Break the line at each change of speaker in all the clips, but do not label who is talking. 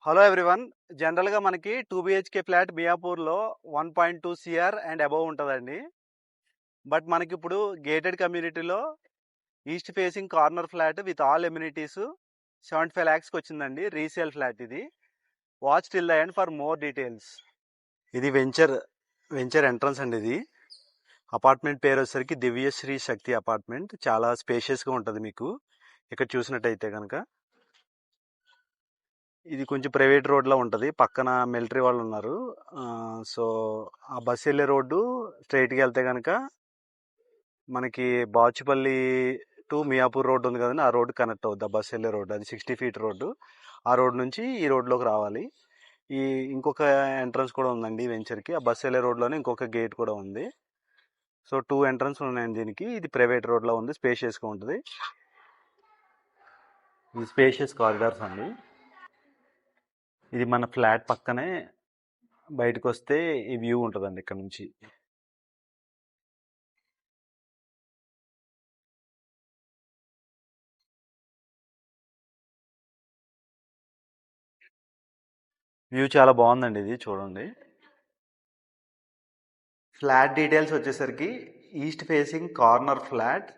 Hello everyone. జనరల్‌గా మనకి 2 BHK flat మియాపూర్‌లో 1.2 సీఆర్ అండ్ అబోవ్ ఉంటదండి. బట్ మనకిప్పుడు గేటెడ్ కమ్యూనిటీలో east facing corner flat with all amenities 75 లాక్స్‌కి వచ్చిందండి. రీసేల్ ఫ్లాట్ ఇది. Watch till the end for more details. ఇది వెంచర్ ఎంట్రన్స్ అండి ఇది. అపార్ట్మెంట్ పేరు వచ్చేసరికి దివ్యశ్రీ శక్తి అపార్ట్మెంట్. చాలా స్పేషియస్‌గా ఉంటది మీకు. ఇక్కడ చూసినట్టయితే గనక ఇది కొంచెం ప్రైవేట్ రోడ్‌లా ఉంటది. పక్కన మిలిటరీ వాళ్ళు ఉన్నారు. సో, ఆ బస్ వెళ్ళే రోడ్డు స్ట్రైట్‌గా వెళ్తే గనక మనకి బాచుపల్లి టు మియాపూర్ రోడ్ ఉంది కదండి. ఆ రోడ్డు కనెక్ట్ అవుద్ది. ఆ బస్ వెళ్ళే రోడ్డు. అది 60 ఫీట్ రోడ్డు. ఆ రోడ్ నుంచి ఈ రోడ్లోకి రావాలి. ఈ ఇంకొక ఎంట్రన్స్ కూడా ఉందండి ఈ వెంచర్కి. ఆ బస్ వెళ్ళే రోడ్లోనే ఇంకొక గేట్ కూడా ఉంది. సో 2 ఎంట్రన్స్ ఉన్నాయండి దీనికి. ఇది ప్రైవేట్ రోడ్లో ఉంది. స్పేషియస్గా ఉంటుంది. ఇది స్పేషియస్ కారిడార్స్ అండి. ఇది మన ఫ్లాట్ పక్కనే బయటకు వస్తే ఈ వ్యూ ఉంటుందండి ఇక్కడ నుంచి. వ్యూ చాలా బాగుందండి ఇది చూడండి. ఫ్లాట్ డీటెయిల్స్ వచ్చేసరికి east facing corner flat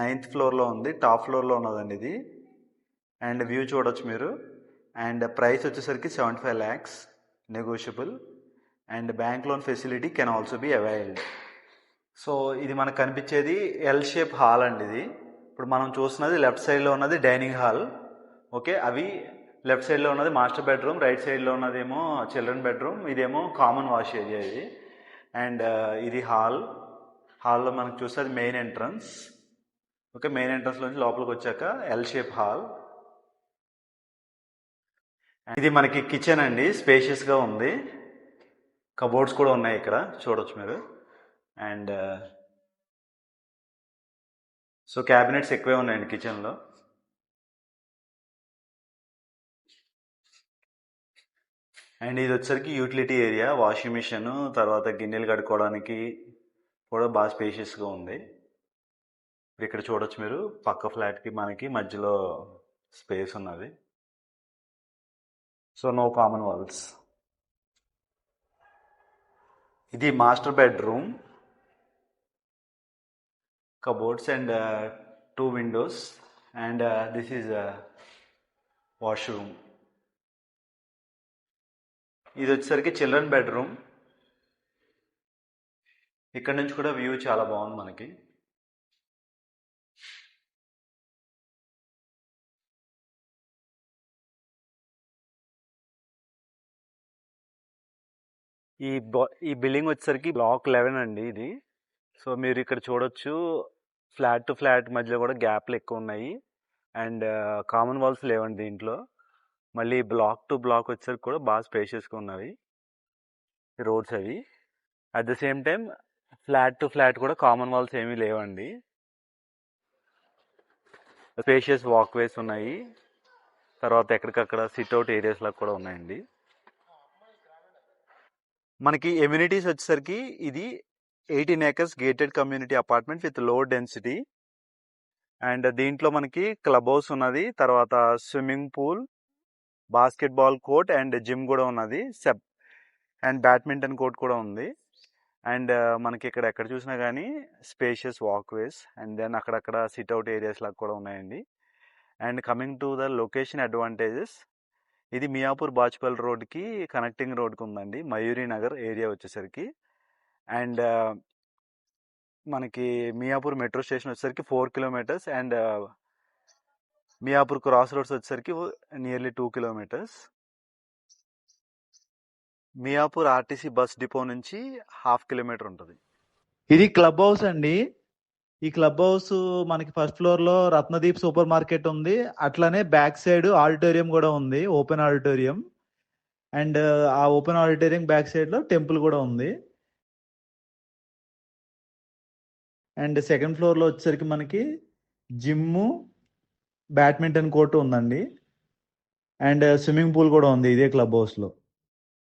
9th ఫ్లోర్లో ఉంది. టాప్ ఫ్లోర్లో ఉన్నదండి ఇది. అండ్ వ్యూ చూడొచ్చు మీరు. అండ్ ప్రైస్ వచ్చేసరికి 75 lakhs negotiable. And bank loan facility can also be availed. So ఇది మనకు కనిపించేది ఎల్ షేప్ హాల్ అండి ఇది. ఇప్పుడు మనం చూస్తున్నది లెఫ్ట్ సైడ్లో ఉన్నది డైనింగ్ హాల్. ఓకే, అవి లెఫ్ట్ సైడ్లో ఉన్నది మాస్టర్ బెడ్రూమ్, రైట్ సైడ్లో ఉన్నదేమో చిల్డ్రన్ బెడ్రూమ్, ఇదేమో కామన్ వాష్ ఏరియా ఇది. అండ్ ఇది హాల్లో మనకు చూస్తే అది main entrance. Okay, main entrance నుంచి లోపలికి వచ్చాక ఎల్ షేప్ హాల్. ఇది మనకి కిచెన్ అండి. స్పేషియస్గా ఉంది. కబోర్డ్స్ కూడా ఉన్నాయి ఇక్కడ చూడొచ్చు మీరు. అండ్ సో క్యాబినెట్స్ ఎక్కువే ఉన్నాయండి కిచెన్లో. అండ్ ఇది వచ్చరికి యూటిలిటీ ఏరియా, వాషింగ్ మిషన్, తర్వాత గిన్నెలు కడుక్కోవడానికి కూడా బాగా స్పేషియస్గా ఉంది. ఇక్కడ చూడొచ్చు మీరు. పక్క ఫ్లాట్కి మనకి మధ్యలో స్పేస్ ఉన్నది. So no common walls. ఇది master bedroom, cupboards and 2 windows. And this is washroom. ఇది వచ్చేసరికి చిల్డ్రన్ బెడ్రూమ్. ఇక్కడ నుంచి కూడా వ్యూ చాలా బాగుంది మనకి. ఈ బిల్డింగ్ వచ్చేసరికి బ్లాక్ 11 అండి ఇది. సో మీరు ఇక్కడ చూడొచ్చు, ఫ్లాట్ టు ఫ్లాట్ మధ్యలో కూడా గ్యాప్లు ఎక్కువ ఉన్నాయి. అండ్ కామన్ వాల్స్ లేవండి దీంట్లో. మళ్ళీ బ్లాక్ టు బ్లాక్ వచ్చేసరికి కూడా బాగా స్పేషియస్గా ఉన్నవి రోడ్స్ అవి. At the same time flat to flat కూడా కామన్ వాల్స్ ఏమీ లేవండి. స్పేషియస్ వాక్వేస్ ఉన్నాయి. తర్వాత ఎక్కడికక్కడ సిట్అవుట్ ఏరియాస్ లాగా కూడా ఉన్నాయండి. మనకి ఎమ్యూనిటీస్ వచ్చేసరికి ఇది 18 acres gated community apartment with low density. And దీంట్లో మనకి క్లబ్ హౌస్ ఉన్నది, తర్వాత swimming pool, basketball court and gym కూడా ఉన్నది. అండ్ బ్యాడ్మింటన్ కోర్ట్ కూడా ఉంది. అండ్ మనకి ఇక్కడ ఎక్కడ చూసినా కానీ స్పేషియస్ వాక్వేస్ అండ్ దెన్ అక్కడక్కడ సిట్అవుట్ ఏరియాస్ లాగా కూడా ఉన్నాయండి. And coming to the location advantages, ఇది మియాపూర్ బాచుపల్లి రోడ్కి కనెక్టింగ్ రోడ్కి ఉందండి, మయూరి నగర్ ఏరియా వచ్చేసరికి. అండ్ మనకి మియాపూర్ మెట్రో స్టేషన్ వచ్చేసరికి 4 kilometers. And Miyapur cross roads వచ్చేసరికి nearly 2 kilometers. Miyapur RTC bus depot నుంచి 1/2 kilometer ఉంటుంది.
ఇది క్లబ్ హౌస్ అండి. ఈ క్లబ్ హౌస్ మనకి ఫస్ట్ ఫ్లోర్ లో రత్నదీప్ సూపర్ మార్కెట్ ఉంది. అట్లానే బ్యాక్ సైడ్ ఆడిటోరియం కూడా ఉంది, ఓపెన్ ఆడిటోరియం. అండ్ ఆ ఓపెన్ ఆడిటోరియం బ్యాక్ సైడ్ లో టెంపుల్ కూడా ఉంది. అండ్ సెకండ్ ఫ్లోర్ లో వచ్చేసరికి మనకి జిమ్, బ్యాడ్మింటన్ కోర్టు ఉందండి. అండ్ స్విమ్మింగ్ పూల్ కూడా ఉంది ఇదే క్లబ్ హౌస్ లో.